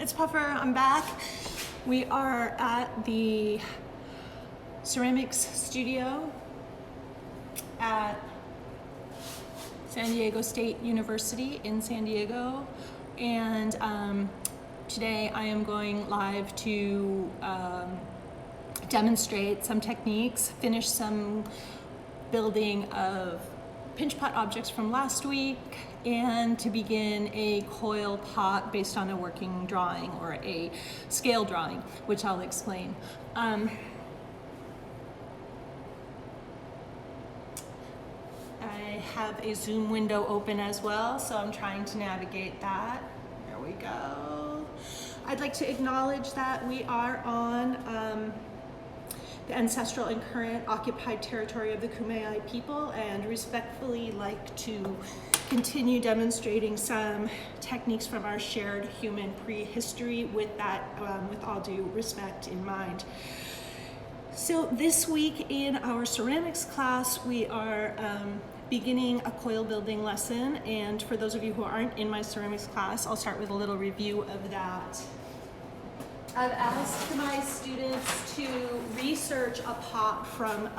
It's Puffer, I'm back. We are at the ceramics studio at San Diego State University in San Diego, and today I am going live to demonstrate some techniques, finish some building of pinch pot objects from last week, and to begin a coil pot based on a working drawing or a scale drawing, which I'll explain. I have a Zoom window open as well, so I'm trying to navigate that. There we go. I'd like to acknowledge that we are on the ancestral and current occupied territory of the Kumeyaay people, and respectfully like to continue demonstrating some techniques from our shared human prehistory with that, with all due respect in mind. So this week in our ceramics class, we are beginning a coil building lesson, and for those of you who aren't in my ceramics class, I'll start with a little review of that. I've asked my students to research a pot from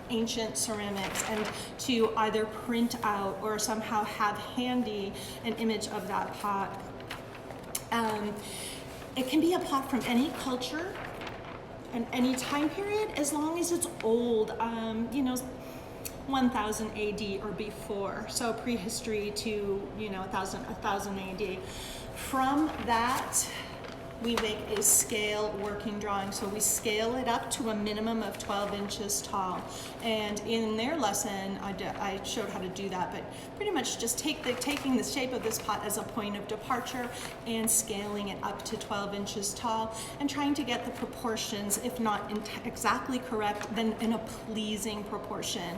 ancient ceramics and to either print out or somehow have handy an image of that pot. It can be a pot from any culture and any time period, as long as it's old, 1000 AD or before, so prehistory to 1000 AD. From that, we make a scale working drawing. So we scale it up to a minimum of 12 inches tall. And in their lesson, I showed how to do that, but pretty much just taking the shape of this pot as a point of departure and scaling it up to 12 inches tall and trying to get the proportions, if not exactly correct, then in a pleasing proportion.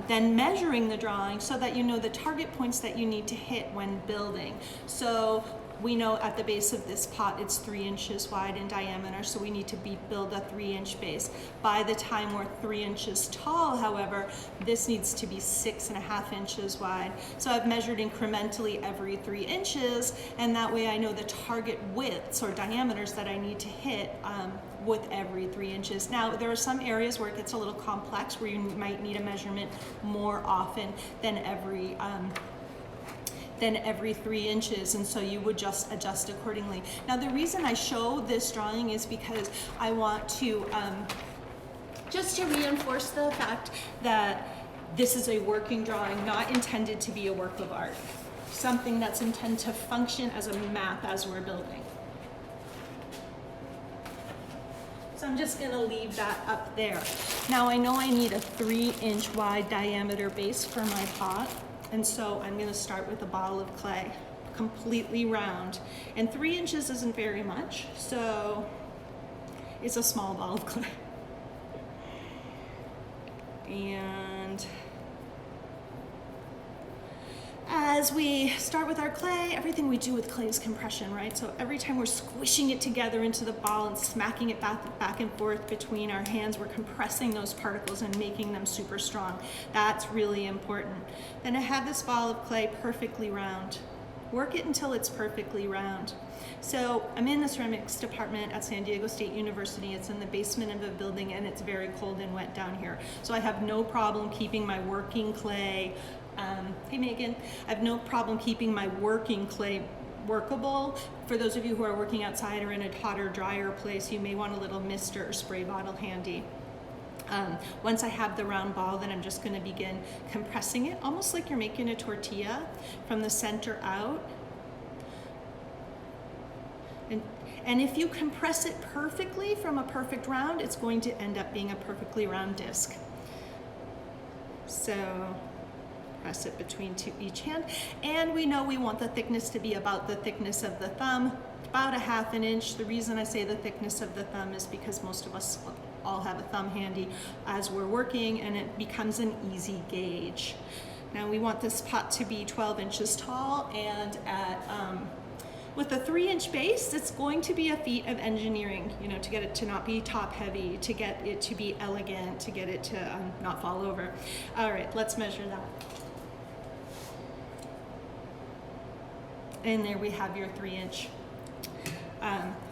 Then measuring the drawing so that you know the target points that you need to hit when building. So we know at the base of this pot it's 3 inches wide in diameter, so we need to build a 3-inch base. By the time we're 3 inches tall, however, this needs to be 6.5 inches wide. So I've measured incrementally every 3 inches, and that way I know the target widths or diameters that I need to hit with every 3 inches. Now, there are some areas where it gets a little complex, where you might need a measurement more often than every 3 inches, and so you would just adjust accordingly. Now, the reason I show this drawing is because I want to just to reinforce the fact that this is a working drawing, not intended to be a work of art, something that's intended to function as a map as we're building. So I'm just gonna leave that up there. Now, I know I need a 3-inch wide diameter base for my pot, and so I'm gonna start with a ball of clay, completely round. And 3 inches isn't very much, so it's a small ball of clay. And as we start with our clay, everything we do with clay is compression, right? So every time we're squishing it together into the ball and smacking it back and forth between our hands, we're compressing those particles and making them super strong. That's really important. Then I have this ball of clay perfectly round. Work it until it's perfectly round. So I'm in the ceramics department at San Diego State University. It's in the basement of a building, and it's very cold and wet down here. So I have no problem keeping my working clay hey Megan, I have no problem keeping my working clay workable. For those of you who are working outside or in a hotter, drier place, you may want a little mister or spray bottle handy. Once I have the round ball, then I'm just going to begin compressing it, almost like you're making a tortilla, from the center out. And if you compress it perfectly from a perfect round, it's going to end up being a perfectly round disc. So press it between each hand, and we know we want the thickness to be about the thickness of the thumb, about a 1/2 inch. The reason I say the thickness of the thumb is because most of us all have a thumb handy as we're working, and it becomes an easy gauge. Now we want this pot to be 12 inches tall, and with a 3-inch base, it's going to be a feat of engineering, to get it to not be top heavy, to get it to be elegant, to get it to not fall over. All right, let's measure that. And there we have your 3-inch.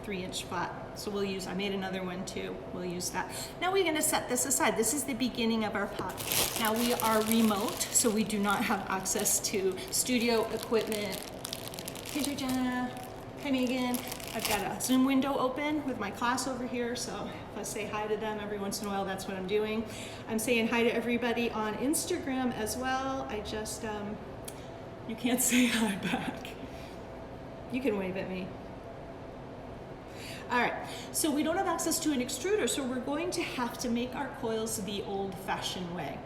3-inch flat. So we'll use, I made another one too, we'll use that. Now we're gonna set this aside. This is the beginning of our pot. Now we are remote, so we do not have access to studio equipment. Hey Georgiana, hi Megan. I've got a Zoom window open with my class over here, so if I say hi to them every once in a while, that's what I'm doing. I'm saying hi to everybody on Instagram as well. I just, you can't say hi back. You can wave at me. All right, so we don't have access to an extruder, so we're going to have to make our coils the old-fashioned way,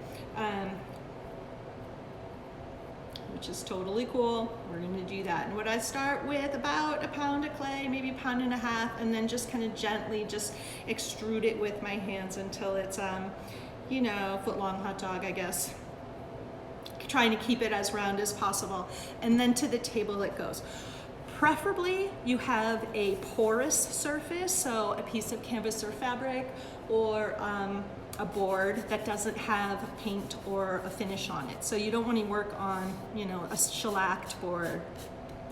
which is totally cool. We're gonna do that. And what I start with, about a pound of clay, maybe a pound and a half, and then just kind of gently just extrude it with my hands until it's, you know, foot-long hot dog, I guess. Trying to keep it as round as possible. And then to the table it goes. Preferably you have a porous surface, so a piece of canvas or fabric, or a board that doesn't have paint or a finish on it. So you don't want to work on, you know, a shellacked board.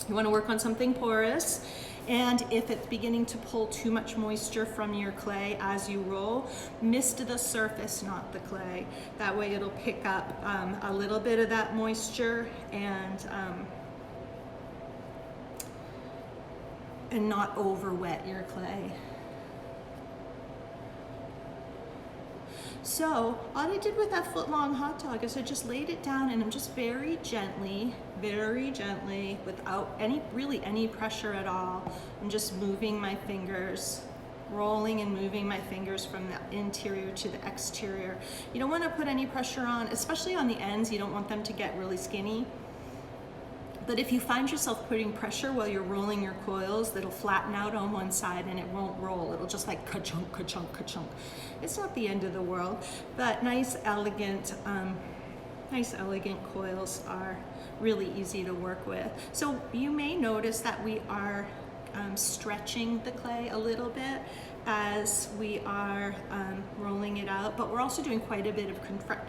You want to work on something porous. And if it's beginning to pull too much moisture from your clay as you roll, mist the surface, not the clay. That way it'll pick up a little bit of that moisture and not over wet your clay. So all I did with that foot-long hot dog is I just laid it down, and I'm just very gently, without any pressure at all, I'm just moving my fingers, rolling and moving my fingers from the interior to the exterior. You don't want to put any pressure on, especially on the ends. You don't want them to get really skinny. But if you find yourself putting pressure while you're rolling your coils, that'll flatten out on one side and it won't roll. It'll just like ka-chunk, ka-chunk, ka-chunk. It's not the end of the world, but nice, elegant coils are really easy to work with. So you may notice that we are stretching the clay a little bit as we are rolling it out, but we're also doing quite a bit of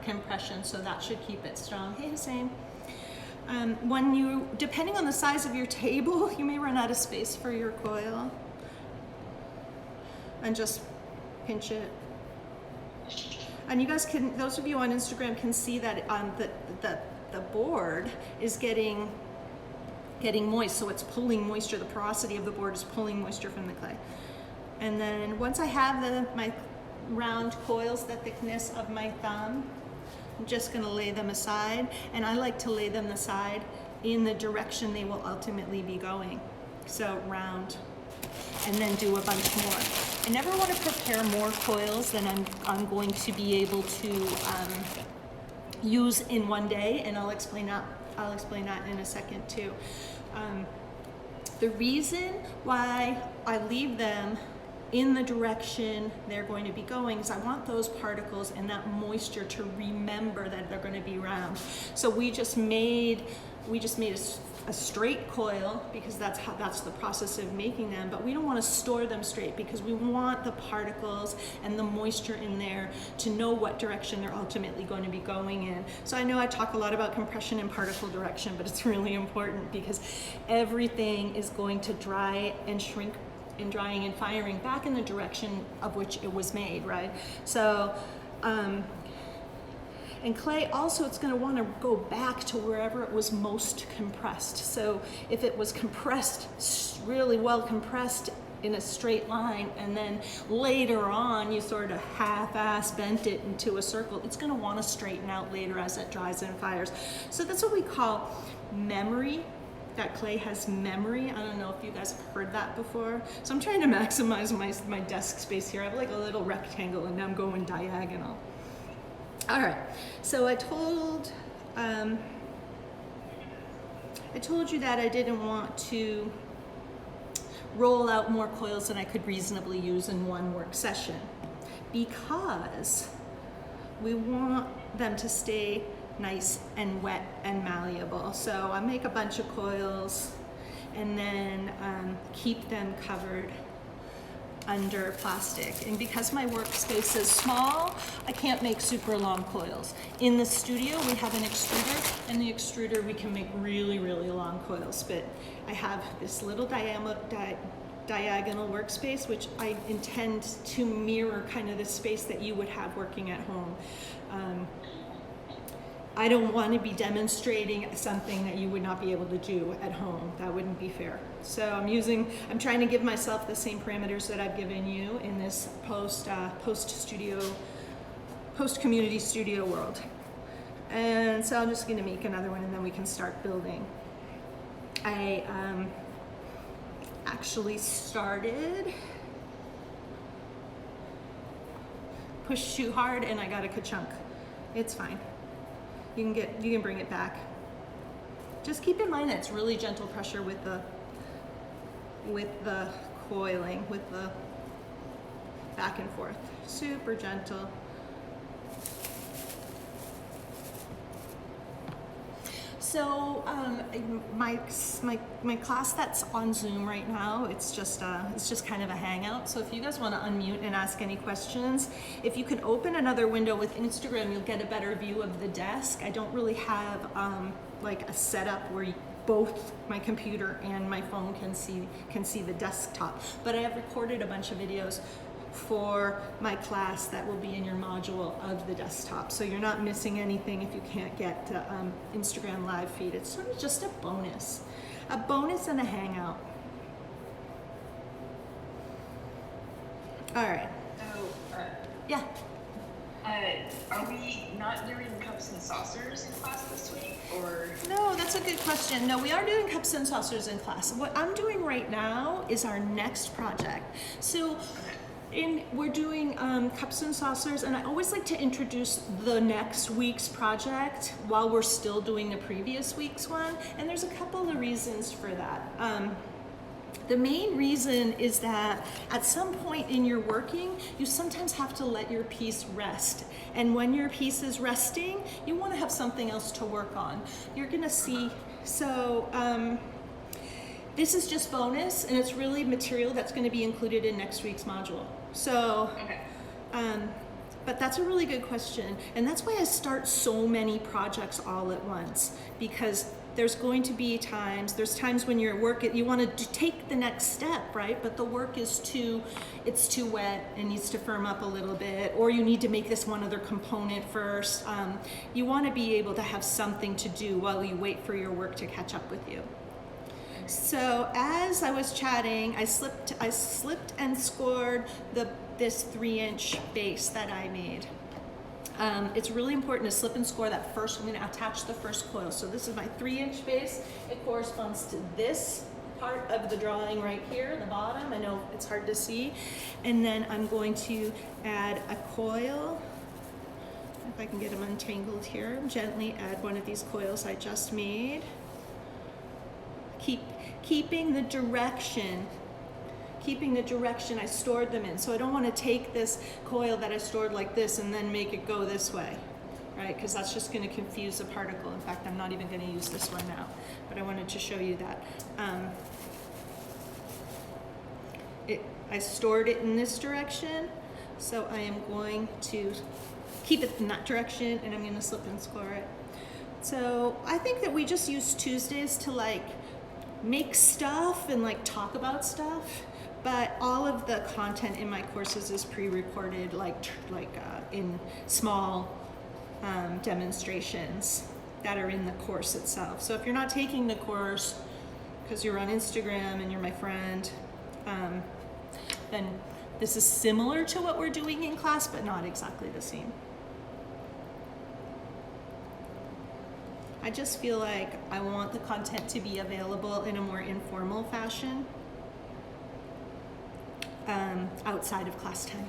compression, so that should keep it strong. Hey, Hussein. Depending on the size of your table, you may run out of space for your coil, and just pinch it. And you guys can, those of you on Instagram can see that the board is getting moist, so it's pulling moisture. The porosity of the board is pulling moisture from the clay. And then once I have my round coils the thickness of my thumb, I'm just going to lay them aside, and I like to lay them aside in the direction they will ultimately be going. So round, and then do a bunch more. I never want to prepare more coils than I'm going to be able to use in one day, and I'll explain that in a second too. The reason why I leave them in the direction they're going to be going is I want those particles and that moisture to remember that they're going to be round. So we just made a straight coil because that's the process of making them, but we don't want to store them straight because we want the particles and the moisture in there to know what direction they're ultimately going to be going in. So I know I talk a lot about compression and particle direction, but it's really important because everything is going to dry and shrink in drying and firing back in the direction of which it was made, right? So, and clay also, it's going to want to go back to wherever it was most compressed. So if it was compressed, really well compressed in a straight line, and then later on you sort of half-ass bent it into a circle, it's going to want to straighten out later as it dries and fires. So that's what we call memory. That clay has memory. I don't know if you guys have heard that before. So I'm trying to maximize my desk space here. I have like a little rectangle and I'm going diagonal. All right, so I told you that I didn't want to roll out more coils than I could reasonably use in one work session because we want them to stay nice and wet and malleable. So I make a bunch of coils and then keep them covered under plastic. And because my workspace is small, I can't make super long coils. In the studio, we have an extruder, and the extruder we can make really, really long coils, but I have this little diagonal workspace, which I intend to mirror kind of the space that you would have working at home. I don't want to be demonstrating something that you would not be able to do at home. That wouldn't be fair. So I'm trying to give myself the same parameters that I've given you in this post-community studio world. And so I'm just going to make another one and then we can start building. I actually started, pushed too hard and I got a ka-chunk. It's fine. You can bring it back. Just keep in mind that it's really gentle pressure with the coiling, with the back and forth. Super gentle. So my class that's on Zoom right now, it's just kind of a hangout. So if you guys want to unmute and ask any questions, if you can open another window with Instagram, you'll get a better view of the desk. I don't really have like a setup where both my computer and my phone can see the desktop, but I have recorded a bunch of videos for my class that will be in your module of the desktop. So you're not missing anything if you can't get to Instagram live feed. It's sort of just a bonus and a hangout. All right. So, yeah. Are we not doing cups and saucers in class this week, or? No, that's a good question. No, we are doing cups and saucers in class. What I'm doing right now is our next project. So. Okay. We're doing cups and saucers, and I always like to introduce the next week's project while we're still doing the previous week's one, and there's a couple of reasons for that. The main reason is that at some point in your working, you sometimes have to let your piece rest, and when your piece is resting, you want to have something else to work on. You're gonna see, so this is just bonus, and it's really material that's going to be included in next week's module. So, okay. But that's a really good question, and that's why I start so many projects all at once, because there's going to be times when you're working, you want to take the next step, right? But the work is it's too wet and needs to firm up a little bit, or you need to make this one other component first. You want to be able to have something to do while you wait for your work to catch up with you. So as I was chatting, I slipped and scored this 3-inch base that I made. It's really important to slip and score that first. I'm going to attach the first coil. So this is my 3-inch base. It corresponds to this part of the drawing right here, the bottom. I know it's hard to see. And then I'm going to add a coil. If I can get them untangled here, gently add one of these coils I just made. Keeping the direction I stored them in. So I don't want to take this coil that I stored like this and then make it go this way, right? Because that's just going to confuse the particle. In fact, I'm not even going to use this one now, but I wanted to show you that. I stored it in this direction, so I am going to keep it in that direction, and I'm going to slip and score it. So I think that we just use Tuesdays to like make stuff and like talk about stuff, but all of the content in my courses is pre-recorded, in small demonstrations that are in the course itself. So if you're not taking the course because you're on Instagram and you're my friend, then this is similar to what we're doing in class, but not exactly the same. I just feel like I want the content to be available in a more informal fashion outside of class time.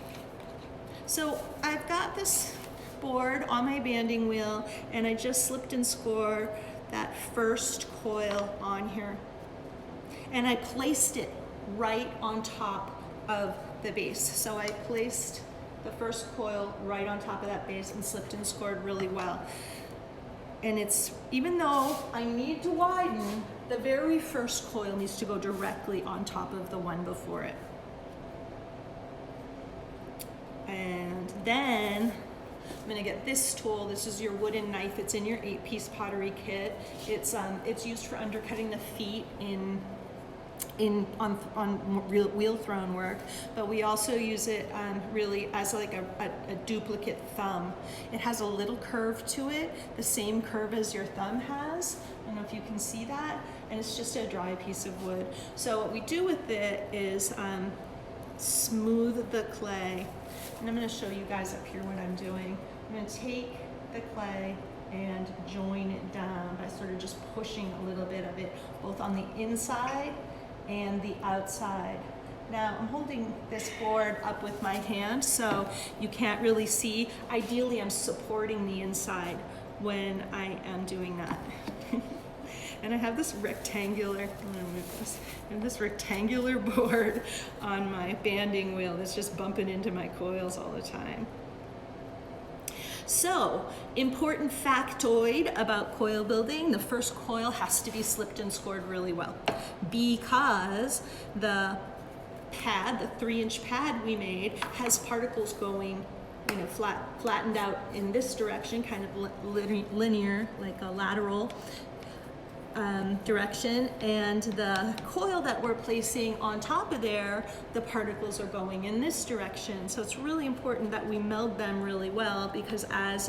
So I've got this board on my banding wheel, and I just slipped and scored that first coil on here. And I placed it right on top of the base. So I placed the first coil right on top of that base and slipped and scored really well. And it's, even though I need to widen, the very first coil needs to go directly on top of the one before it. And then I'm gonna get this tool. This is your wooden knife. It's in your 8-piece pottery kit. It's used for undercutting the feet in on real wheel thrown work, but we also use it really as like a duplicate thumb. It has a little curve to it, the same curve as your thumb has. I don't know if you can see that, and it's just a dry piece of wood. So what we do with it is smooth the clay, and I'm going to show you guys up here what I'm doing. I'm going to take the clay and join it down by sort of just pushing a little bit of it both on the inside and the outside. Now I'm holding this board up with my hand so you can't really see. Ideally I'm supporting the inside when I am doing that. And I have this rectangular, I'm gonna move this. I have this rectangular board on my banding wheel that's just bumping into my coils all the time. So, important factoid about coil building, the first coil has to be slipped and scored really well because the pad, the 3-inch pad we made, has particles going, you know, flattened out in this direction, kind of linear, like a lateral direction, and the coil that we're placing on top of there, the particles are going in this direction. So it's really important that we meld them really well, because as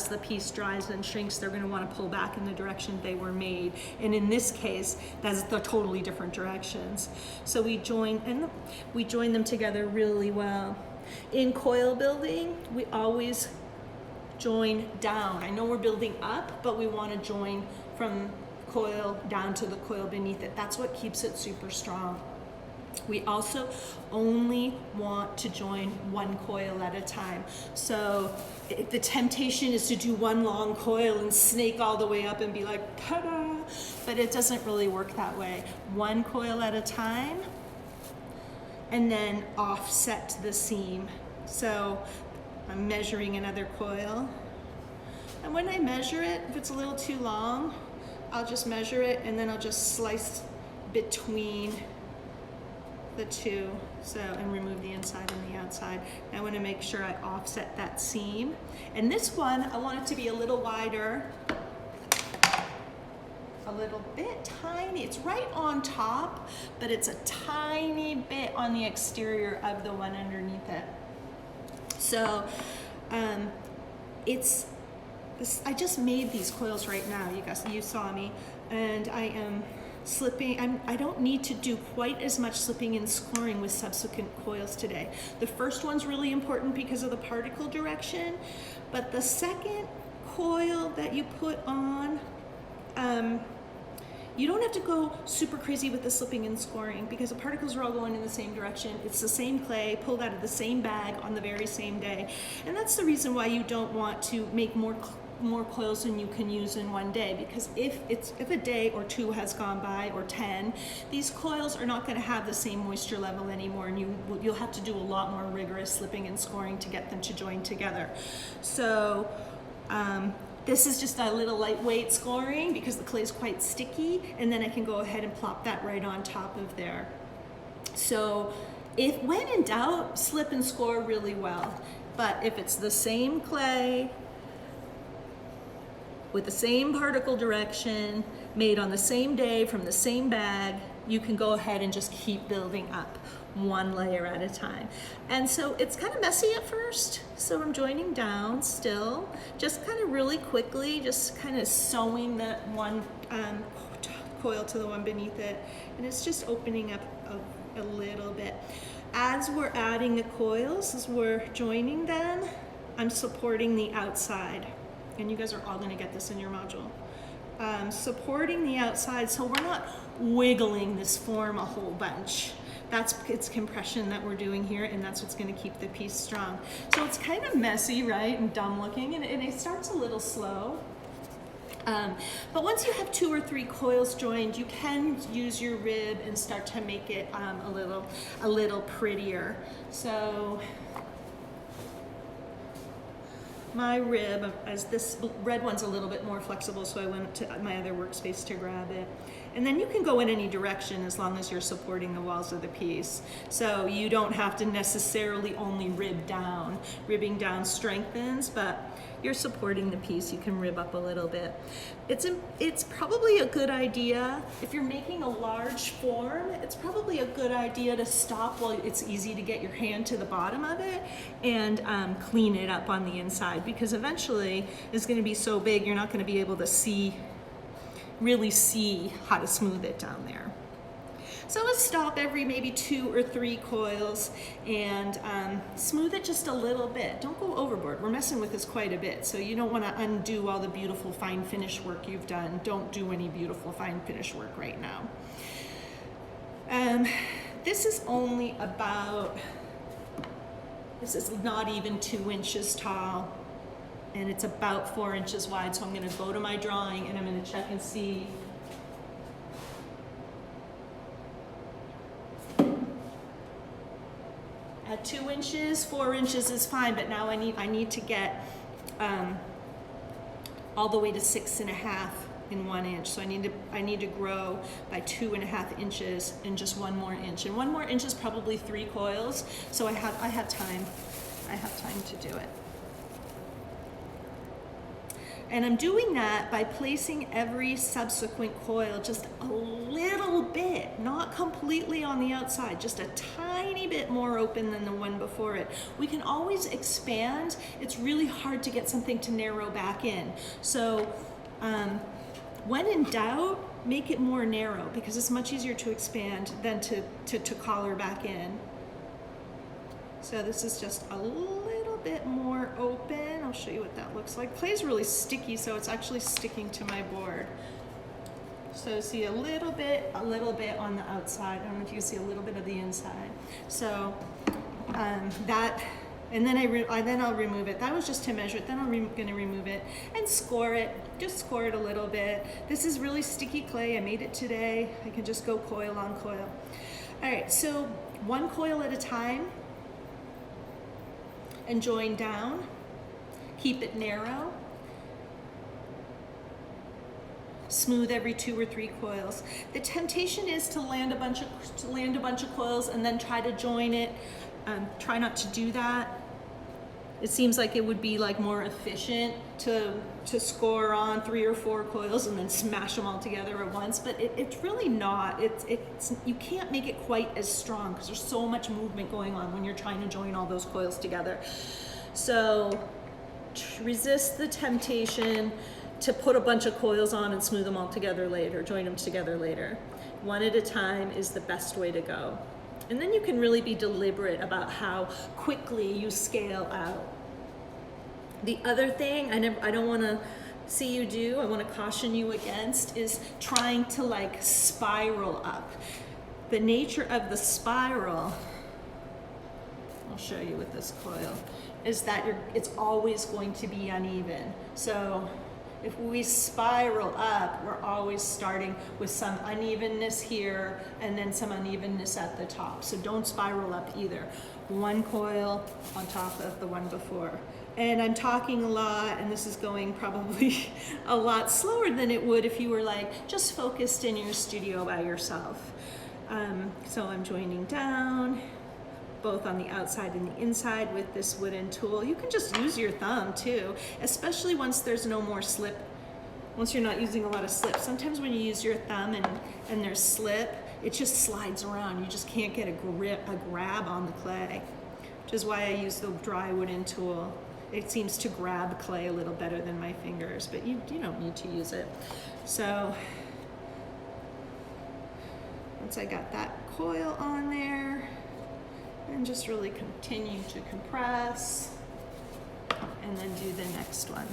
the piece dries and shrinks, they're going to want to pull back in the direction they were made. And in this case, that's the totally different directions. So we join them together really well. In coil building, we always join down. I know we're building up, but we want to join from coil down to the coil beneath it. That's what keeps it super strong. We also only want to join one coil at a time. So the temptation is to do one long coil and snake all the way up and be like, ta-da! But it doesn't really work that way. One coil at a time, and then offset the seam. So I'm measuring another coil. And when I measure it, if it's a little too long, I'll just measure it and then I'll just slice between the two, and remove the inside and the outside. I want to make sure I offset that seam. And this one, I want it to be a little wider, a little bit tiny. It's right on top, but it's a tiny bit on the exterior of the one underneath it. So I just made these coils right now, you saw me, and I am slipping. I don't need to do quite as much slipping and scoring with subsequent coils today. The first one's really important because of the particle direction, but the second coil that you put on, you don't have to go super crazy with the slipping and scoring because the particles are all going in the same direction. It's the same clay pulled out of the same bag on the very same day. And that's the reason why you don't want to make more coils than you can use in one day, because if a day or two has gone by, or 10, these coils are not going to have the same moisture level anymore, and you'll have to do a lot more rigorous slipping and scoring to get them to join together. So this is just a little lightweight scoring because the clay is quite sticky, and then I can go ahead and plop that right on top of there. So when in doubt, slip and score really well. But if it's the same clay with the same particle direction, made on the same day from the same bag, you can go ahead and just keep building up one layer at a time. And so it's kind of messy at first, so I'm joining down still, just kind of really quickly, just kind of sewing that one coil to the one beneath it, and it's just opening up a little bit. As we're adding the coils, as we're joining them, I'm supporting the outside. And you guys are all going to get this in your module. Supporting the outside, so we're not wiggling this form a whole bunch. It's compression that we're doing here, and that's what's going to keep the piece strong. So it's kind of messy, right, and dumb looking, and it starts a little slow. But once you have 2 or 3 coils joined, you can use your rib and start to make it a little prettier. So my rib, as this red one's a little bit more flexible, so I went to my other workspace to grab it. And then you can go in any direction as long as you're supporting the walls of the piece. So you don't have to necessarily only rib down. Ribbing down strengthens, but you're supporting the piece, you can rib up a little bit. It's probably a good idea, if you're making a large form, it's probably a good idea to stop while it's easy to get your hand to the bottom of it and clean it up on the inside, because eventually it's gonna be so big you're not gonna be able to really see how to smooth it down there. So let's stop every maybe 2 or 3 coils and smooth it just a little bit. Don't go overboard. We're messing with this quite a bit, so you don't want to undo all the beautiful fine finish work you've done. Don't do any beautiful fine finish work right now. This is only about, this is not even 2 inches tall, and it's about 4 inches wide, so I'm going to go to my drawing and I'm going to check and see. At 2 inches, 4 inches is fine, but now I need to get all the way to 6.5 in 1 inch. So I need to grow by 2.5 inches and just 1 more inch. And 1 more inch is probably 3 coils. So I have time. I have time to do it. And I'm doing that by placing every subsequent coil just a little bit, not completely on the outside, just a tiny bit more open than the one before it. We can always expand. It's really hard to get something to narrow back in. So when in doubt, make it more narrow, because it's much easier to expand than to collar back in. So this is just a little bit more open. I'll show you what that looks like. Clay is really sticky, so it's actually sticking to my board. So see a little bit on the outside. I don't know if you can see a little bit of the inside. So that, and then I'll remove it. That was just to measure it. Then I'm gonna remove it and score it. Just score it a little bit. This is really sticky clay. I made it today. I can just go coil on coil. All right, so 1 coil at a time. And join down, keep it narrow, smooth every 2 or 3 coils. The temptation is to land a bunch of coils and then try to join it. Try not to do that. It seems like it would be like more efficient to score on 3 or 4 coils and then smash them all together at once, but it's really not. You can't make it quite as strong because there's so much movement going on when you're trying to join all those coils together. So resist the temptation to put a bunch of coils on and smooth them all together later, join them together later. 1 at a time is the best way to go. And then you can really be deliberate about how quickly you scale out. The other thing I don't want to see you do, I want to caution you against, is trying to like spiral up. The nature of the spiral, I'll show you with this coil, is that it's always going to be uneven. So if we spiral up, we're always starting with some unevenness here and then some unevenness at the top. So don't spiral up either. 1 coil on top of the one before. And I'm talking a lot, and this is going probably a lot slower than it would if you were like just focused in your studio by yourself. So I'm joining down, both on the outside and the inside with this wooden tool. You can just use your thumb too, especially once there's no more slip, once you're not using a lot of slip. Sometimes when you use your thumb and there's slip, it just slides around. You just can't get a grab on the clay, which is why I use the dry wooden tool. It seems to grab clay a little better than my fingers, but you don't need to use it. So once I got that coil on there, and just really continue to compress and then do the next one.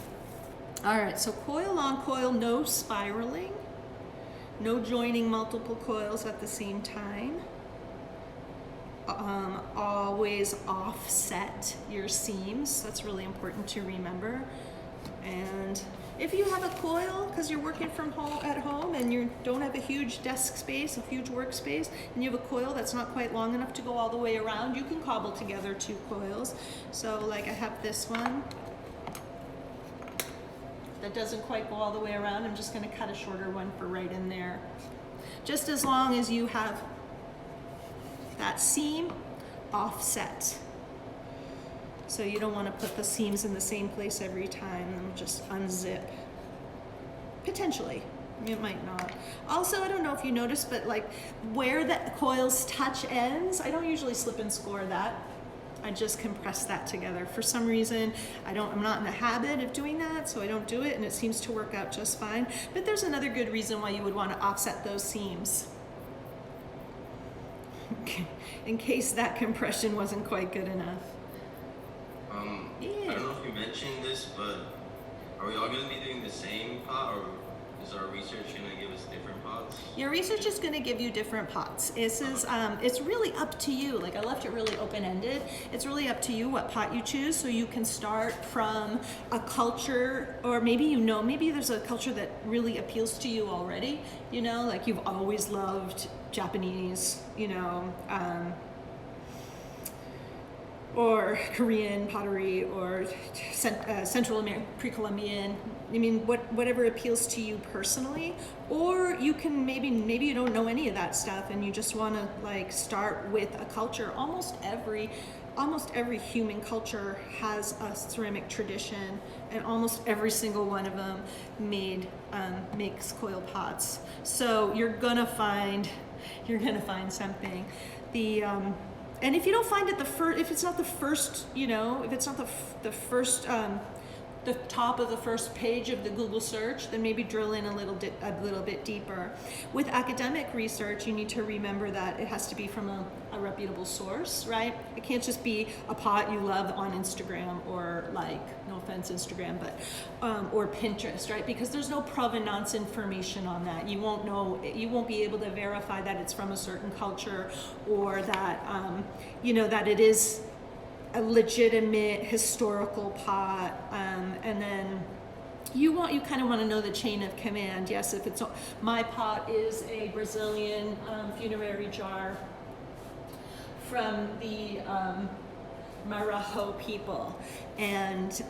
All right, so coil on coil, no spiraling, no joining multiple coils at the same time. Always offset your seams. That's really important to remember. And if you have a coil, because you're working from home at home and you don't have a huge desk space, a huge workspace, and you have a coil that's not quite long enough to go all the way around, you can cobble together 2 coils. So like I have this one that doesn't quite go all the way around. I'm just going to cut a shorter one for right in there. just as long as you have that seam offset. So you don't want to put the seams in the same place every time and just unzip. Potentially, it might not. Also, I don't know if you noticed, but like where the coil's touch ends, I don't usually slip and score that. I just compress that together. For some reason, I'm not in the habit of doing that, so I don't do it, and it seems to work out just fine. But there's another good reason why you would want to offset those seams. In case that compression wasn't quite good enough. I don't know if you mentioned this, but are we all going to be doing the same pot, or is our research going to give us different pots? Your research is going to give you different pots. It's really up to you. Like I left it really open-ended. It's really up to you what pot you choose. So you can start from a culture, or maybe there's a culture that really appeals to you already. Like you've always loved Japanese, or Korean pottery, or Central American, pre-Columbian. I mean, whatever appeals to you personally. Or you can maybe you don't know any of that stuff and you just want to like start with a culture. Almost every human culture has a ceramic tradition, and almost every single one of them makes coil pots. So you're gonna find something. And if you don't find it if it's not the first, if it's not the first, the top of the first page of the Google search, then maybe drill in a little bit deeper. With academic research, you need to remember that it has to be from a reputable source, right? It can't just be a pot you love on Instagram, or like, no offense Instagram, but or Pinterest, right? Because there's no provenance information on that. You won't be able to verify that it's from a certain culture, or that that it is a legitimate historical pot, and then you kind of want to know the chain of command. Yes, if it's my pot is a Brazilian funerary jar from the Marajo people, and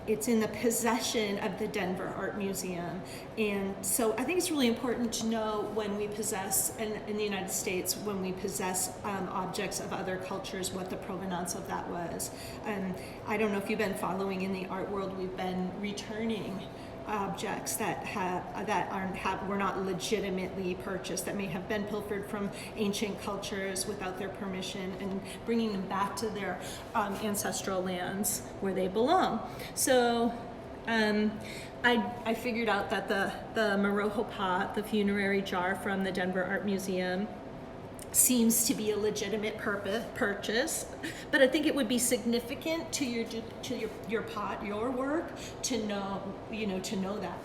it's in the possession of the Denver Art Museum. And so I think it's really important to know when we possess, in the United States, when we possess objects of other cultures, what the provenance of that was. I don't know if you've been following in the art world, we've been returning objects that were not legitimately purchased, that may have been pilfered from ancient cultures without their permission, and bringing them back to their ancestral lands where they belong. So I figured out that the Marajo pot, the funerary jar from the Denver Art Museum, seems to be a legitimate purchase, but I think it would be significant to your pot, your work, to know that.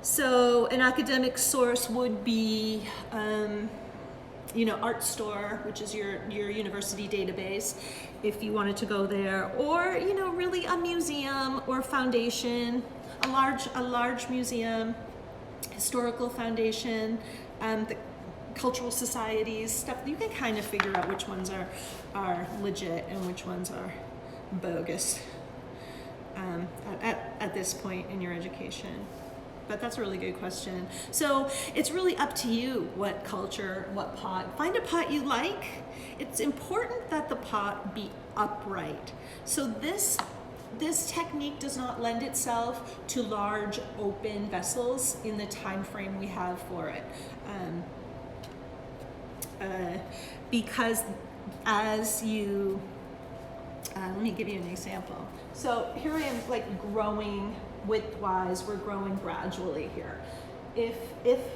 So an academic source would be Art Store, which is your university database, if you wanted to go there, or really a museum or foundation, a large museum, historical foundation, the cultural societies, stuff. You can kind of figure out which ones are legit and which ones are bogus at this point in your education. But that's a really good question. So it's really up to you what culture, what pot. Find a pot you like. It's important that the pot be upright. So this technique does not lend itself to large open vessels in the time frame we have for it. Because as you, let me give you an example. So here I am growing widthwise, we're growing gradually here. If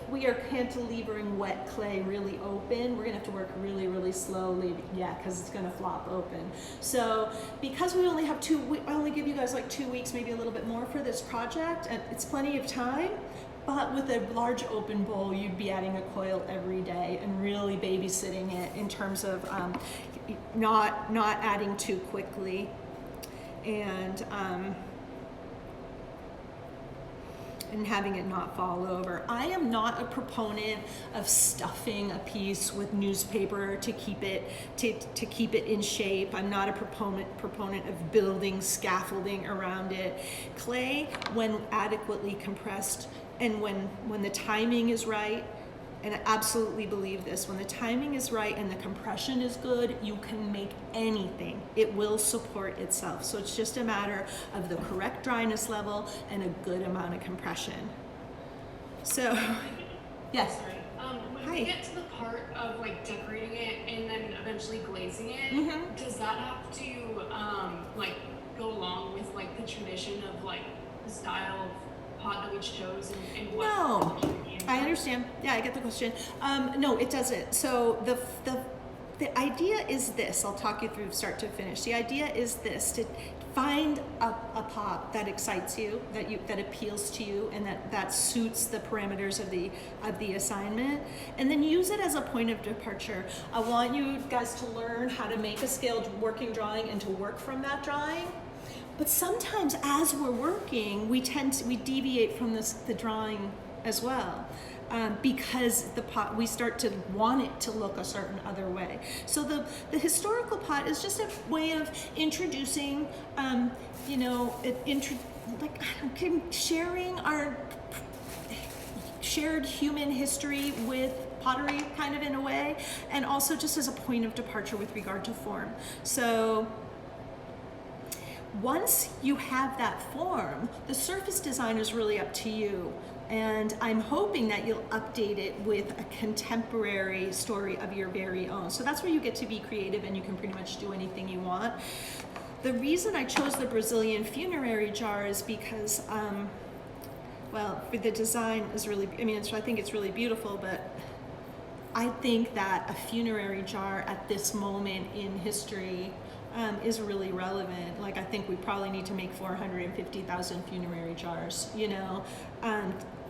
we are cantilevering wet clay really open, we're gonna have to work really, really slowly, because it's gonna flop open. So because we only have I only give you guys 2 weeks, maybe a little bit more for this project, and it's plenty of time, but with a large open bowl, you'd be adding a coil every day and really babysitting it in terms of not adding too quickly. And having it not fall over. I am not a proponent of stuffing a piece with newspaper to keep it in shape. I'm not a proponent of building scaffolding around it. Clay, when adequately compressed, and when the timing is right, and I absolutely believe this, when the timing is right and the compression is good, you can make anything. It will support itself. So it's just a matter of the correct dryness level and a good amount of compression. So, yes. Sorry. When Hi. we get to the part of like decorating it and then eventually glazing it, Mhm. does that have to like go along with like the tradition of like the style of pot that we chose and what? No, I understand. Yeah, I get the question. No, it doesn't. So the idea is this. I'll talk you through start to finish. The idea is this: to find a pot that excites you, that appeals to you, and that suits the parameters of the assignment, and then use it as a point of departure. I want you guys to learn how to make a scaled working drawing and to work from that drawing. But sometimes as we're working, we deviate from the drawing as well, because we start to want it to look a certain other way. So the historical pot is just a way of introducing, sharing our shared human history with pottery, kind of in a way, and also just as a point of departure with regard to form. So once you have that form, the surface design is really up to you. And I'm hoping that you'll update it with a contemporary story of your very own. So that's where you get to be creative and you can pretty much do anything you want. The reason I chose the Brazilian funerary jar is because, the design is really, I think it's really beautiful, but I think that a funerary jar at this moment in history is really relevant. Like, I think we probably need to make 450,000 funerary jars,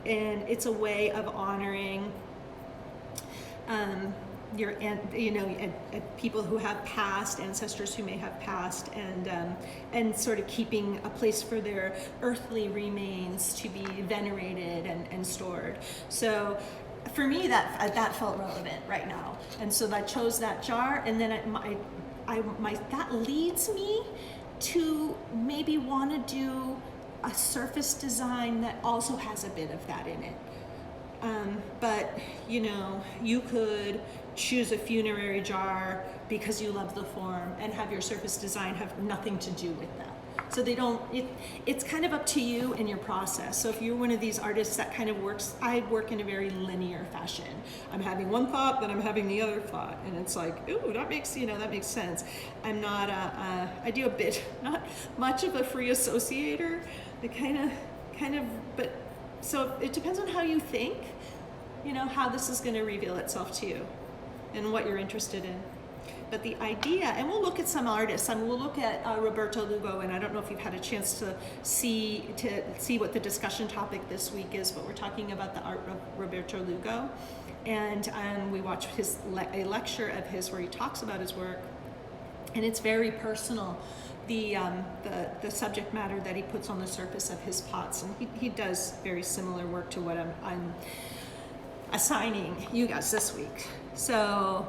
and it's a way of honoring people who have passed, ancestors who may have passed, and sort of keeping a place for their earthly remains to be venerated and stored. So for me, that felt relevant right now, and so I chose that jar, and then that leads me to maybe want to do a surface design that also has a bit of that in it. But you could choose a funerary jar because you love the form and have your surface design have nothing to do with that. So it's kind of up to you and your process. So if you're one of these artists that kind of I work in a very linear fashion. I'm having one thought, then I'm having the other thought. And it's like, ooh, that makes sense. I'm not I do a bit, not much of a free associator. I kind of, but so it depends on how you think, how this is going to reveal itself to you and what you're interested in. But the idea, and we'll look at some artists. We'll look at Roberto Lugo, and I don't know if you've had a chance to see what the discussion topic this week is, but we're talking about the art of Roberto Lugo, and we watched a lecture of his where he talks about his work, and it's very personal. The subject matter that he puts on the surface of his pots, and he does very similar work to what I'm assigning you guys this week. So.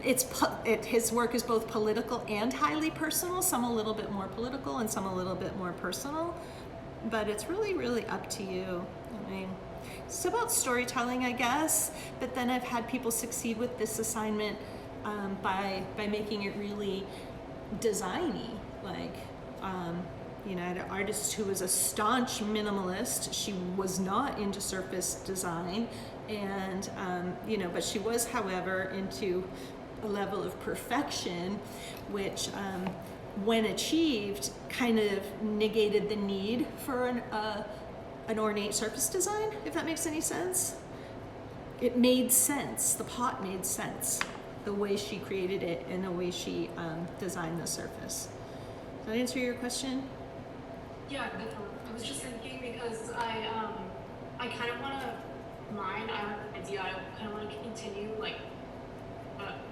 His work is both political and highly personal, some a little bit more political and some a little bit more personal, but it's really, really up to you. It's about storytelling, I guess, but then I've had people succeed with this assignment by making it really designy. Like, I had an artist who was a staunch minimalist. She was not into surface design, and but she was, however, into a level of perfection, which when achieved kind of negated the need for an ornate surface design, if that makes any sense. It made sense. The pot made sense, the way she created it and the way she designed the surface. Does that answer your question? Yeah, definitely. I was just thinking because I kind of want to I have an idea. I kind of want to continue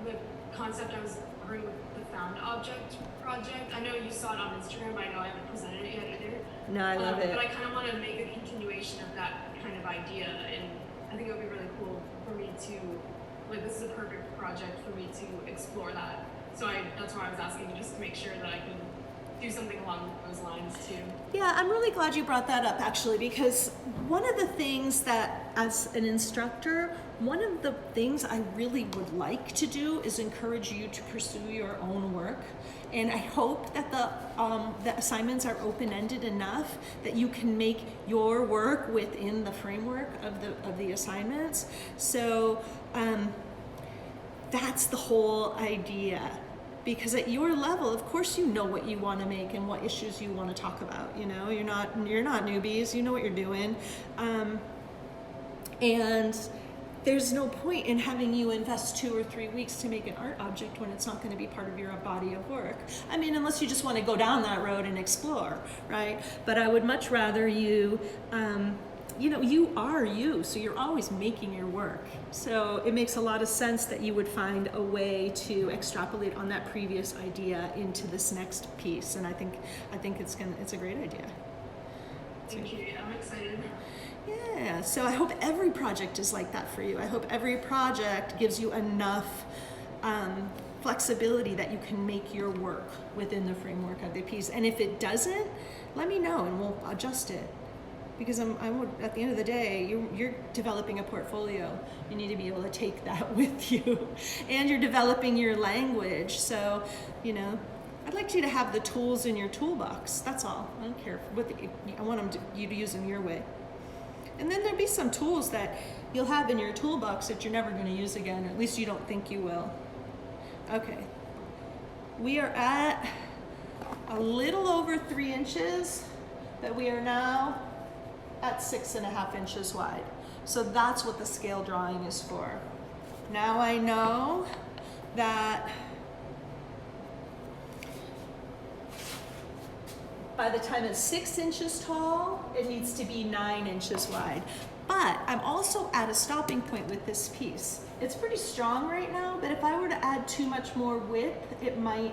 the concept I was covering with the found object project. I know you saw it on Instagram, but I know I haven't presented it yet either. No, I love it. But I kind of want to make a continuation of that kind of idea, and I think it would be really cool for me to, this is a perfect project for me to explore that. So that's why I was asking, just to make sure that I can do something along those lines too. Yeah, I'm really glad you brought that up actually, because one of the things that as an instructor, one of the things I really would like to do is encourage you to pursue your own work. And I hope that the assignments are open-ended enough that you can make your work within the framework of the assignments. So that's the whole idea. Because at your level, of course, you know what you want to make and what issues you want to talk about. You know, you're not newbies. You know what you're doing, and there's no point in having you invest 2 or 3 weeks to make an art object when it's not going to be part of your body of work. I mean, unless you just want to go down that road and explore, right? But I would much rather you. You know, you are you, so you're always making your work. So it makes a lot of sense that you would find a way to extrapolate on that previous idea into this next piece. And I think it's a great idea. Thank you. I'm excited. Yeah. So I hope every project is like that for you. I hope every project gives you enough flexibility that you can make your work within the framework of the piece. And if it doesn't, let me know and we'll adjust it. Because at the end of the day, you're developing a portfolio. You need to be able to take that with you. And you're developing your language. So, you know, I'd like you to have the tools in your toolbox. That's all. I don't care what I want you to use them your way. And then there'll be some tools that you'll have in your toolbox that you're never going to use again, or at least you don't think you will. Okay. We are at a little over 3 inches, but we are now at 6.5 inches wide. So that's what the scale drawing is for. Now I know that by the time it's 6 inches tall, it needs to be 9 inches wide. But I'm also at a stopping point with this piece. It's pretty strong right now, but if I were to add too much more width, it might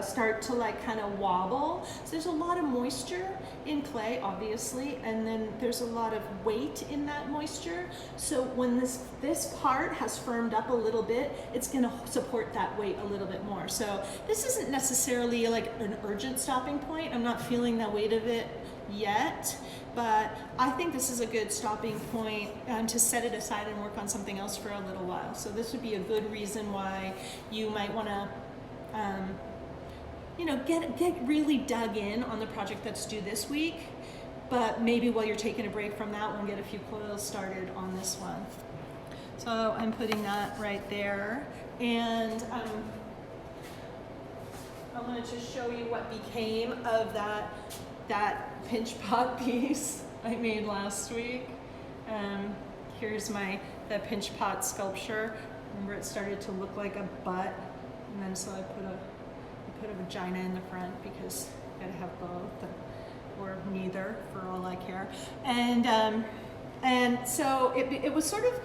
start to like kind of wobble. So there's a lot of moisture in clay, obviously, and then there's a lot of weight in that moisture. So when this part has firmed up a little bit, it's gonna support that weight a little bit more. So this isn't necessarily like an urgent stopping point. I'm not feeling the weight of it yet, but I think this is a good stopping point to set it aside and work on something else for a little while. So this would be a good reason why you might want to you know, get really dug in on the project that's due this week, but maybe while you're taking a break from that one, get a few coils started on this one. So I'm putting that right there, and I'm going to just show you what became of that pinch pot piece I made last week. Here's the pinch pot sculpture. Remember, it started to look like a butt. And then so I put a vagina in the front because you gotta have both, or neither for all I care. And so it was sort of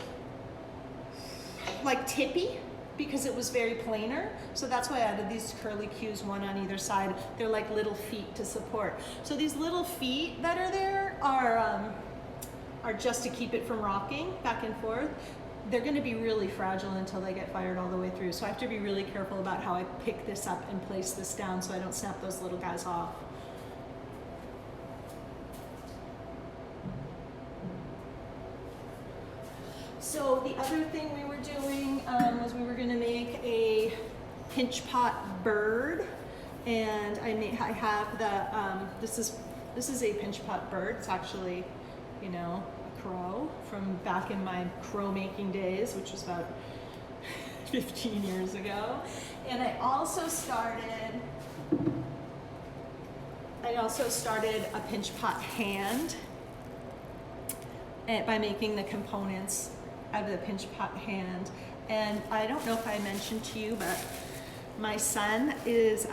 like tippy because it was very planar. So that's why I added these curly cues, one on either side. They're like little feet to support. So these little feet that are there are just to keep it from rocking back and forth. They're going to be really fragile until they get fired all the way through. So I have to be really careful about how I pick this up and place this down so I don't snap those little guys off. So the other thing we were doing was we were going to make a pinch pot bird, and I have the this is a pinch pot bird. It's actually, you know, crow from back in my crow making days, which was about 15 years ago. And I also started a pinch pot hand by making the components of the pinch pot hand. And I don't know if I mentioned to you, but my son is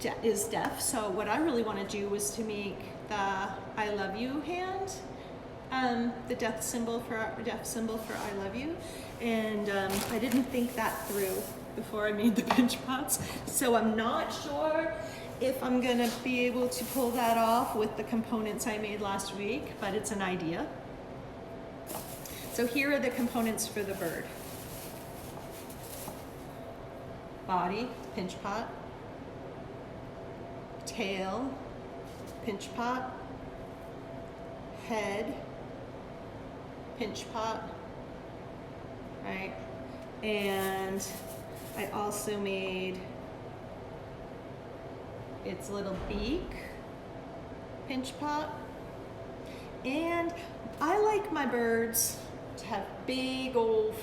deaf, so what I really want to do was to make the I love you hand, the deaf symbol for I love you, and I didn't think that through before I made the pinch pots, so I'm not sure if I'm gonna be able to pull that off with the components I made last week, but it's an idea. So here are the components for the bird. Body, pinch pot, tail, pinch pot, head, pinch pot, right? And I also made its little beak, pinch pot. And I like my birds to have big old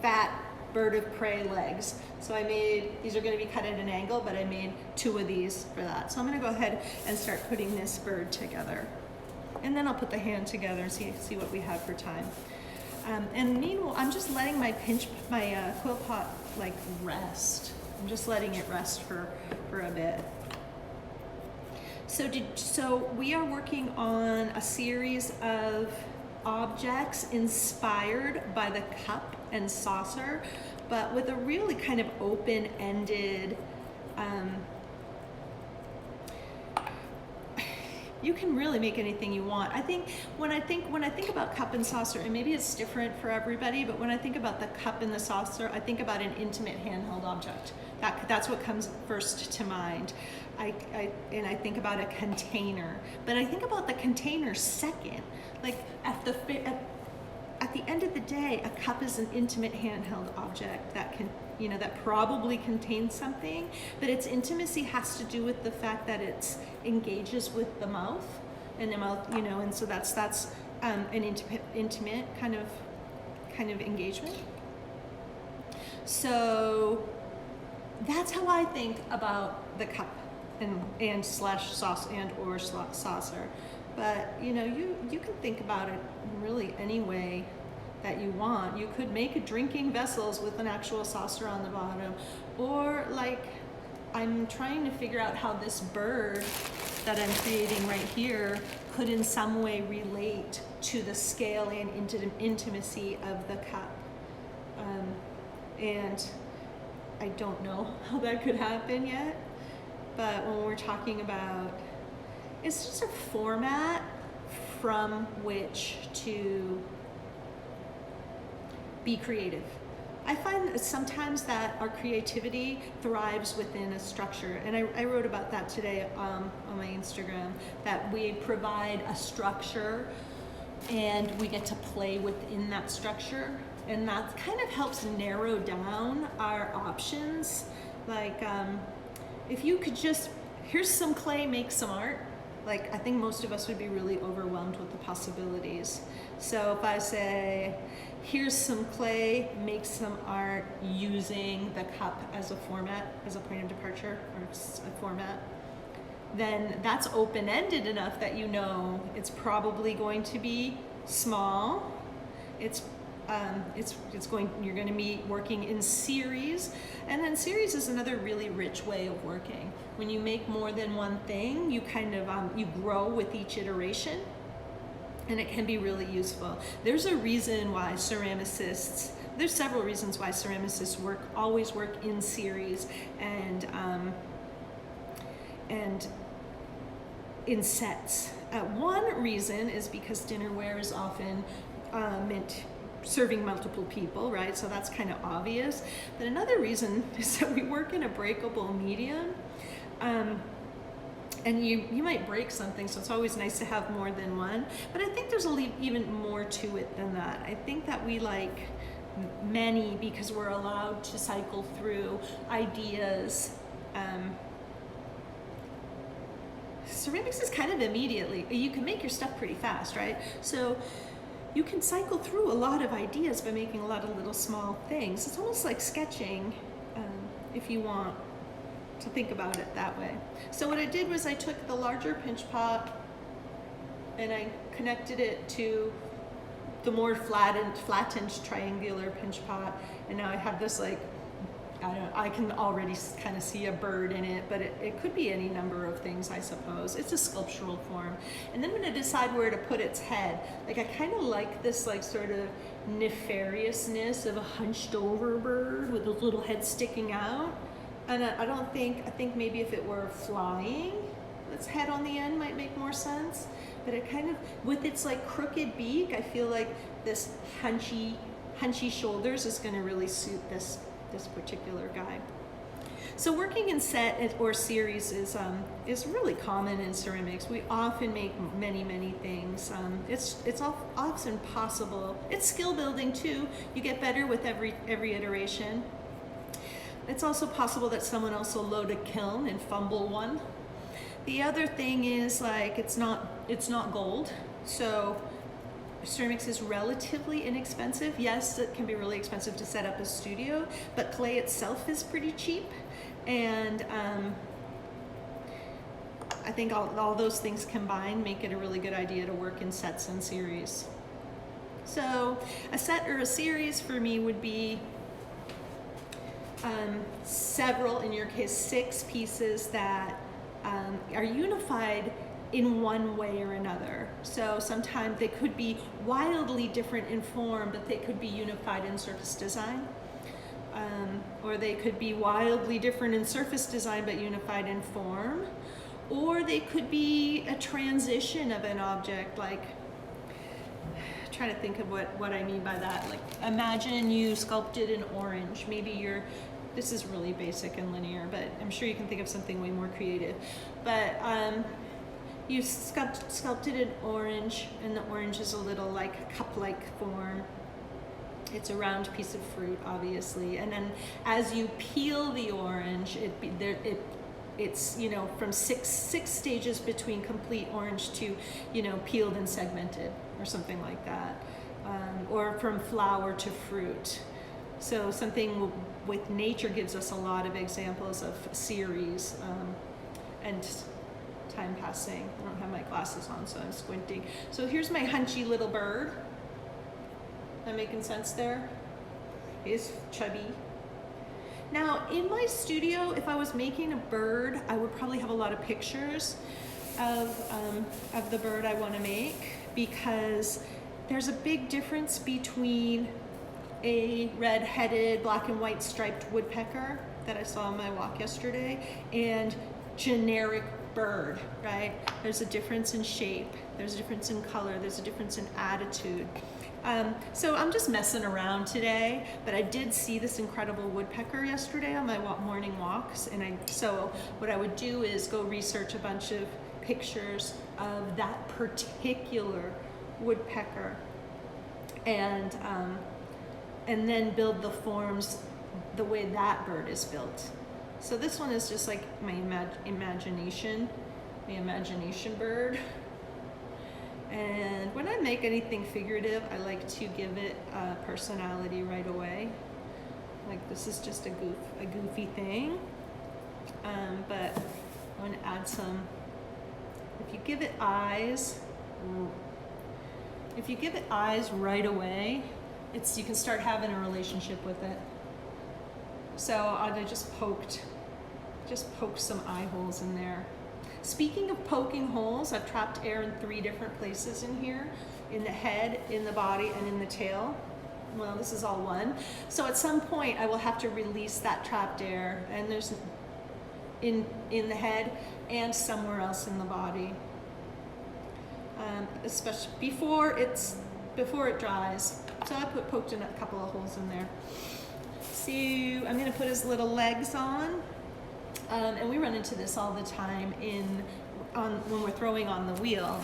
fat bird of prey legs. So I made, these are going to be cut at an angle, but I made 2 of these for that. So I'm going to go ahead and start putting this bird together. And then I'll put the hand together and see what we have for time. And meanwhile, I'm just letting my quill pot like rest. I'm just letting it rest for a bit. So we are working on a series of objects inspired by the cup and saucer, but with a really kind of open-ended, you can really make anything you want. I think when I think about cup and saucer, and maybe it's different for everybody, but when I think about the cup and the saucer, I think about an intimate handheld object. That's what comes first to mind. And I think about a container, but I think about the container second. Like at the end of the day, a cup is an intimate handheld object that can, that probably contains something, but its intimacy has to do with the fact that it engages with the mouth, and the mouth, and so that's an intimate kind of engagement. So that's how I think about the cup and slash sauce and or saucer. But you can think about it really any way that you want. You could make drinking vessels with an actual saucer on the bottom, or like I'm trying to figure out how this bird that I'm creating right here could in some way relate to the scale and intimacy of the cup. And I don't know how that could happen yet, but when we're talking about, it's just a format from which to be creative. I find sometimes that our creativity thrives within a structure, and I wrote about that today on my Instagram, that we provide a structure and we get to play within that structure, and that kind of helps narrow down our options. Like if you could just, here's some clay, make some art, like I think most of us would be really overwhelmed with the possibilities. So if I say, here's some clay, make some art using the cup as a format, as a point of departure or a format, then that's open-ended enough that it's probably going to be small. You're going to be working in series, and then series is another really rich way of working. When you make more than one thing, you kind of you grow with each iteration, and it can be really useful. There's a reason why ceramicists, there's several reasons why ceramicists always work in series and in sets. One reason is because dinnerware is often meant serving multiple people, right? So that's kind of obvious. But another reason is that we work in a breakable medium. And you might break something, so it's always nice to have more than one. But I think there's even more to it than that. I think that we like many because we're allowed to cycle through ideas. Ceramics is kind of immediately, you can make your stuff pretty fast, right? So you can cycle through a lot of ideas by making a lot of little small things. It's almost like sketching, if you want to think about it that way. So what I did was I took the larger pinch pot and I connected it to the more flattened triangular pinch pot, and now I have this like, I can already kind of see a bird in it, but it could be any number of things, I suppose. It's a sculptural form. And then I'm going to decide where to put its head. Like I kind of like this like sort of nefariousness of a hunched over bird with a little head sticking out. And I think maybe if it were flying, its head on the end might make more sense. But it kind of, with its like crooked beak, I feel like this hunchy shoulders is going to really suit this particular guy. So working in set or series is really common in ceramics. We often make many things. It's often possible. It's skill building too. You get better with every iteration. It's also possible that someone else will load a kiln and fumble one. The other thing is, like, it's not gold, so ceramics is relatively inexpensive. Yes, it can be really expensive to set up a studio, but clay itself is pretty cheap, and I think all those things combined make it a really good idea to work in sets and series. So a set or a series for me would be several, in your case 6 pieces that are unified in one way or another. So sometimes they could be wildly different in form, but they could be unified in surface design. Or they could be wildly different in surface design, but unified in form. Or they could be a transition of an object, like, trying to think of what I mean by that. Like, imagine you sculpted an orange. Maybe this is really basic and linear, but I'm sure you can think of something way more creative. But you sculpted an orange, and the orange is a little like cup-like form. It's a round piece of fruit, obviously. And then as you peel the orange, it's from six stages between complete orange to peeled and segmented, or something like that, or from flower to fruit. So something with nature gives us a lot of examples of series and time passing. I don't have my glasses on, so I'm squinting. So here's my hunchy little bird. Am I making sense there? He's chubby. Now, in my studio, if I was making a bird, I would probably have a lot of pictures of the bird I want to make, because there's a big difference between a red-headed, black and white striped woodpecker that I saw on my walk yesterday and generic bird, right? There's a difference in shape, there's a difference in color, there's a difference in attitude. So I'm just messing around today, but I did see this incredible woodpecker yesterday on my morning walks, and so what I would do is go research a bunch of pictures of that particular woodpecker, and then build the forms the way that bird is built. So this one is just like my imagination bird. And when I make anything figurative, I like to give it a personality right away. Like, this is just a goofy thing. But I want to add some. If you give it eyes right away, you can start having a relationship with it. So I just poked some eye holes in there. Speaking of poking holes, I've trapped air in 3 different places in here: in the head, in the body, and in the tail. Well, this is all one. So at some point I will have to release that trapped air, and there's in the head and somewhere else in the body. Especially before it dries. So I poked in a couple of holes in there. So I'm gonna put his little legs on. And we run into this all the time when we're throwing on the wheel,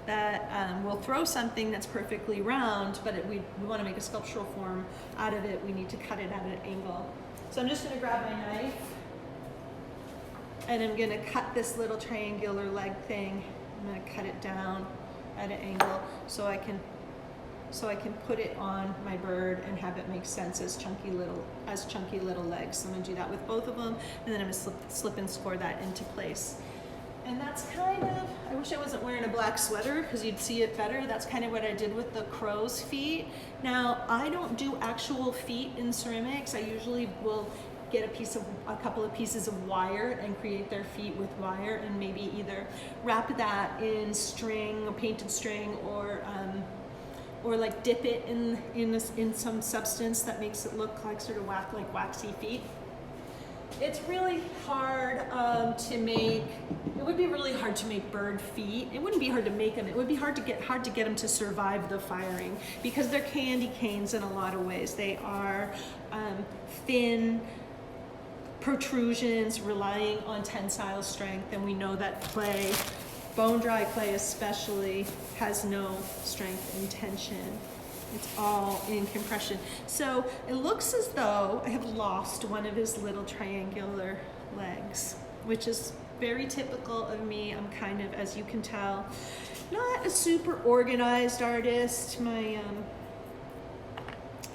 that we'll throw something that's perfectly round, but we want to make a sculptural form out of it. We need to cut it at an angle. So I'm just going to grab my knife, and I'm going to cut this little triangular leg thing. I'm going to cut it down at an angle so I can put it on my bird and have it make sense as chunky little legs. So I'm gonna do that with both of them, and then I'm gonna slip and score that into place. And that's kind of, I wish I wasn't wearing a black sweater because you'd see it better. That's kind of what I did with the crow's feet. Now, I don't do actual feet in ceramics. I usually will get a couple of pieces of wire and create their feet with wire, and maybe either wrap that in string, or painted string, or like dip it in some substance that makes it look like sort of waxy feet. It's really hard to make. It would be really hard to make bird feet. It wouldn't be hard to make them. It would be hard to get them to survive the firing, because they're candy canes in a lot of ways. They are thin, protrusions, relying on tensile strength, and we know that clay, bone dry clay especially, has no strength and tension. It's all in compression. So it looks as though I have lost one of his little triangular legs, which is very typical of me. I'm kind of, as you can tell, not a super organized artist. My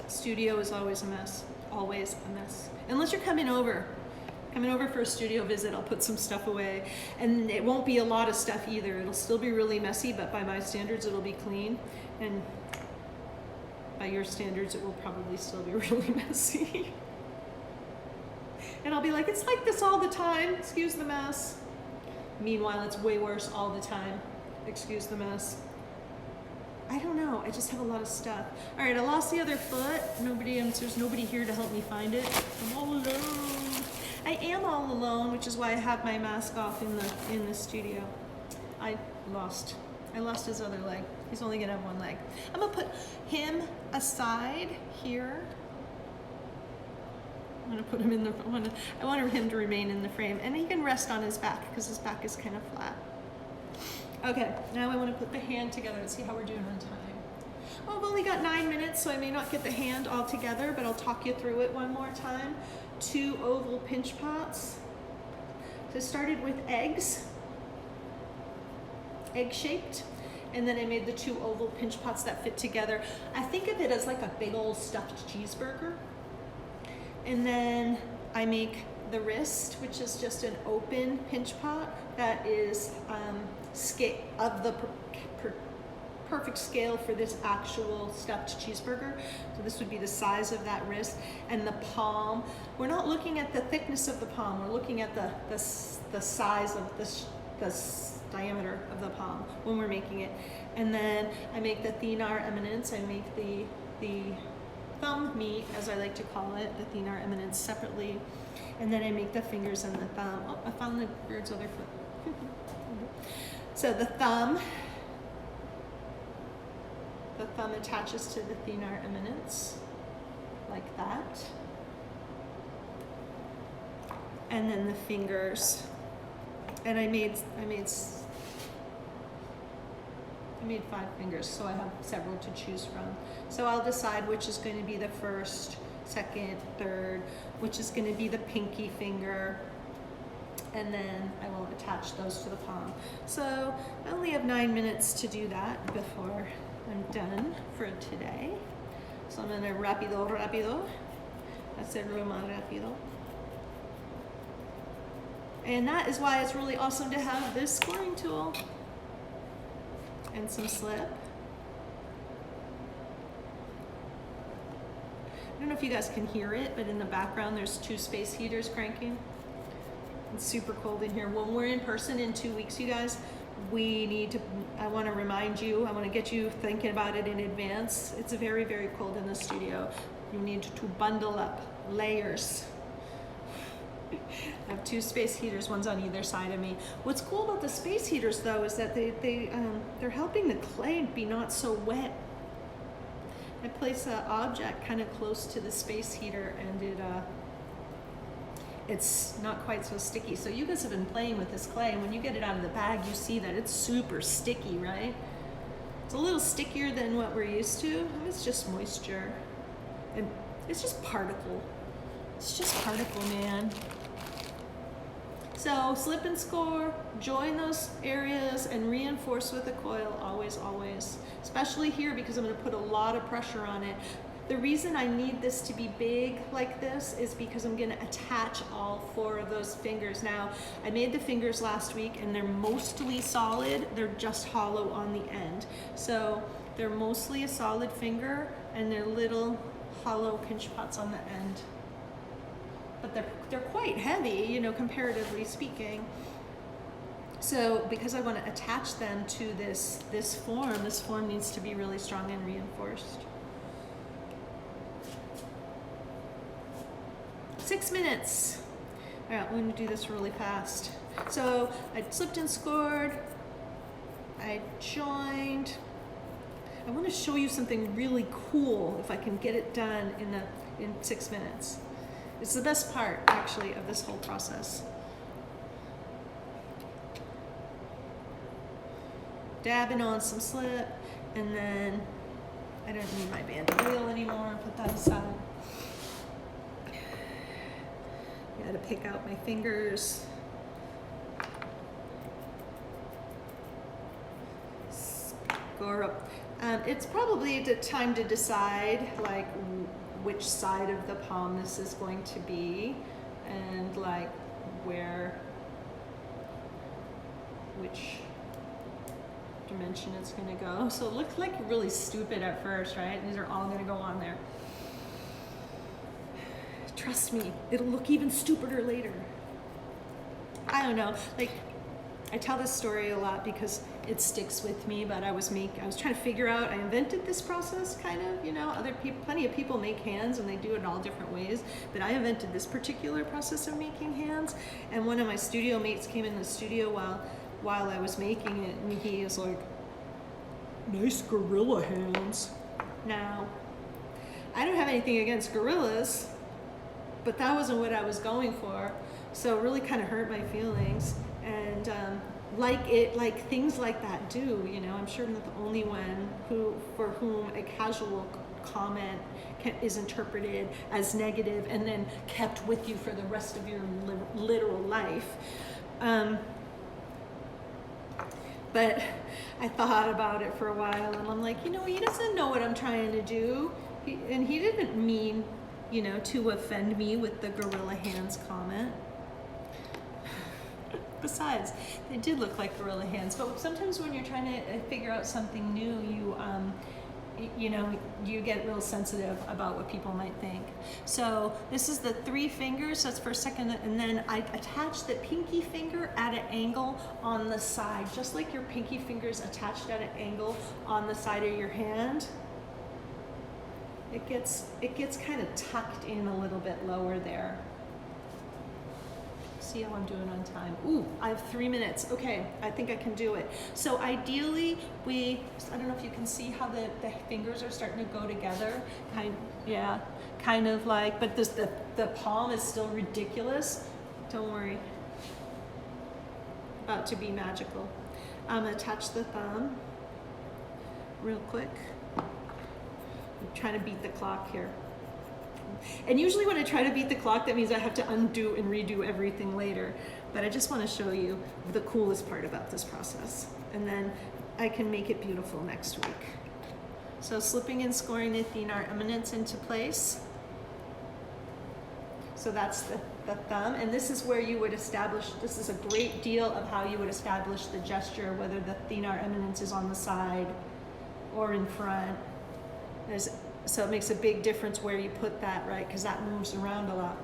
studio is always a mess, always a mess. Unless you're coming over for a studio visit, I'll put some stuff away. And it won't be a lot of stuff either. It'll still be really messy, but by my standards, it'll be clean. And by your standards, it will probably still be really messy. And I'll be like, it's like this all the time, excuse the mess. Meanwhile, it's way worse all the time, excuse the mess. I don't know, I just have a lot of stuff. All right, I lost the other foot. There's nobody here to help me find it. I'm all alone. I am all alone, which is why I have my mask off in the studio. I lost his other leg. He's only gonna have one leg. I'm gonna put him aside here. I'm gonna put him in the, I want him to remain in the frame, and he can rest on his back because his back is kind of flat. Okay, now I want to put the hand together and see how we're doing on time. Well, I've only got 9 minutes, so I may not get the hand all together, but I'll talk you through it one more time. 2 oval pinch pots. So I started with eggs, egg-shaped, and then I made the 2 oval pinch pots that fit together. I think of it as like a big old stuffed cheeseburger. And then I make the wrist, which is just an open pinch pot that is scale of the perfect scale for this actual stuffed cheeseburger. So this would be the size of that wrist. And the palm, we're not looking at the thickness of the palm, we're looking at the size of the diameter of the palm when we're making it. And then I make the thenar eminence, I make the thumb meat, as I like to call it, the thenar eminence separately. And then I make the fingers and the thumb. Oh, I found the bird's other foot. So the thumb attaches to the thenar eminence, like that. And then the fingers. And I made 5 fingers, so I have several to choose from. So I'll decide which is going to be the first, second, third, which is going to be the pinky finger, and then I will attach those to the palm. So I only have 9 minutes to do that before I'm done for today. So I'm gonna rápido, hacerlo más rápido. And that is why it's really awesome to have this scoring tool and some slip. I don't know if you guys can hear it, but in the background there's 2 space heaters cranking. It's super cold in here. When we're in person in 2 weeks, you guys, I want to remind you, I want to get you thinking about it in advance. It's very, very cold in the studio. You need to bundle up, layers. I have 2 space heaters, one's on either side of me. What's cool about the space heaters though is that they're helping the clay be not so wet. I place an object kind of close to the space heater and it's not quite so sticky. So you guys have been playing with this clay, and when you get it out of the bag, you see that it's super sticky, right? It's a little stickier than what we're used to. It's just moisture, and it's just particle. It's just particle, man. So slip and score, join those areas, and reinforce with the coil, always, always. Especially here, because I'm gonna put a lot of pressure on it. The reason I need this to be big like this is because I'm gonna attach all 4 of those fingers. Now, I made the fingers last week and they're mostly solid, they're just hollow on the end. So they're mostly a solid finger and they're little hollow pinch pots on the end. But they're quite heavy, you know, comparatively speaking. So because I wanna attach them to this form needs to be really strong and reinforced. 6 minutes. All right, I'm gonna do this really fast. So I slipped and scored, I joined. I wanna show you something really cool if I can get it done in 6 minutes. It's the best part, actually, of this whole process. Dabbing on some slip, and then I don't need my banded wheel anymore. Put that aside. Got to pick out my fingers. Score up. It's probably the time to decide like which side of the palm this is going to be, and like which dimension it's going to go. So it looked like really stupid at first, right? These are all going to go on there. Trust me, it'll look even stupider later. I don't know, like I tell this story a lot because it sticks with me, but I was trying to figure out, I invented this process kind of, you know, plenty of people make hands and they do it in all different ways, but I invented this particular process of making hands, and one of my studio mates came in the studio while I was making it, and he is like, nice gorilla hands. Now, I don't have anything against gorillas, but that wasn't what I was going for, so it really kind of hurt my feelings. And like things like that do, you know, I'm sure I'm not the only one for whom a casual comment is interpreted as negative and then kept with you for the rest of your literal life. But I thought about it for a while, and I'm like, you know, he doesn't know what I'm trying to do, and he didn't mean, you know, to offend me with the gorilla hands comment. Besides, they did look like gorilla hands, but sometimes when you're trying to figure out something new, you know, you get real sensitive about what people might think. So this is the 3 fingers, that's for a second, and then I attach the pinky finger at an angle on the side, just like your pinky finger's attached at an angle on the side of your hand. It gets kind of tucked in a little bit lower there. See how I'm doing on time. Ooh, I have 3 minutes. Okay, I think I can do it. So ideally, I don't know if you can see how the fingers are starting to go together. Kind of like, but the palm is still ridiculous. Don't worry. About to be magical. I'm gonna touch the thumb real quick. I'm trying to beat the clock here. And usually when I try to beat the clock, that means I have to undo and redo everything later. But I just want to show you the coolest part about this process. And then I can make it beautiful next week. So slipping and scoring the thenar eminence into place. So that's the thumb. And this is where you would establish, this is a great deal of how you would establish the gesture, whether the thenar eminence is on the side or in front. So it makes a big difference where you put that, right? Because that moves around a lot.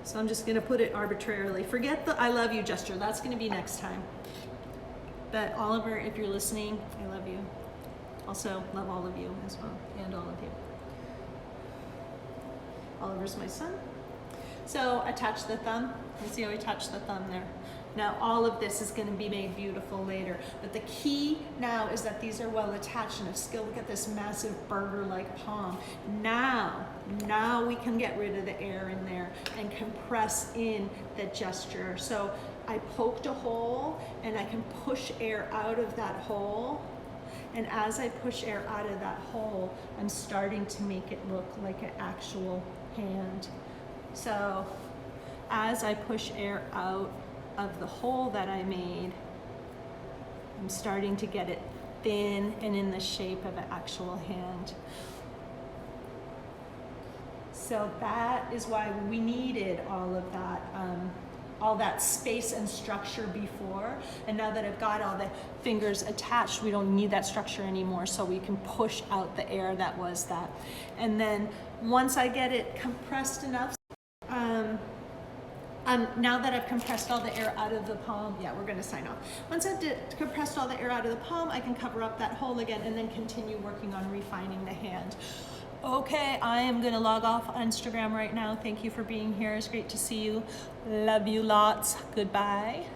So I'm just gonna put it arbitrarily. Forget the I love you gesture, that's gonna be next time. But Oliver, if you're listening, I love you. Also, love all of you as well, and all of you. Oliver's my son. So attach the thumb. You see how we touch the thumb there? Now all of this is going to be made beautiful later, but the key now is that these are well attached and of skill. Look at this massive burger-like palm. Now we can get rid of the air in there and compress in the gesture. So I poked a hole and I can push air out of that hole. And as I push air out of that hole, I'm starting to make it look like an actual hand. So as I push air out of the hole that I made, I'm starting to get it thin and in the shape of an actual hand. So that is why we needed all that space and structure before. And now that I've got all the fingers attached, we don't need that structure anymore, so we can push out the air that was that. And then once I get it compressed enough, now that I've compressed all the air out of the palm, yeah, we're gonna sign off. Once I've compressed all the air out of the palm, I can cover up that hole again and then continue working on refining the hand. Okay, I am gonna log off Instagram right now. Thank you for being here, it's great to see you. Love you lots, goodbye.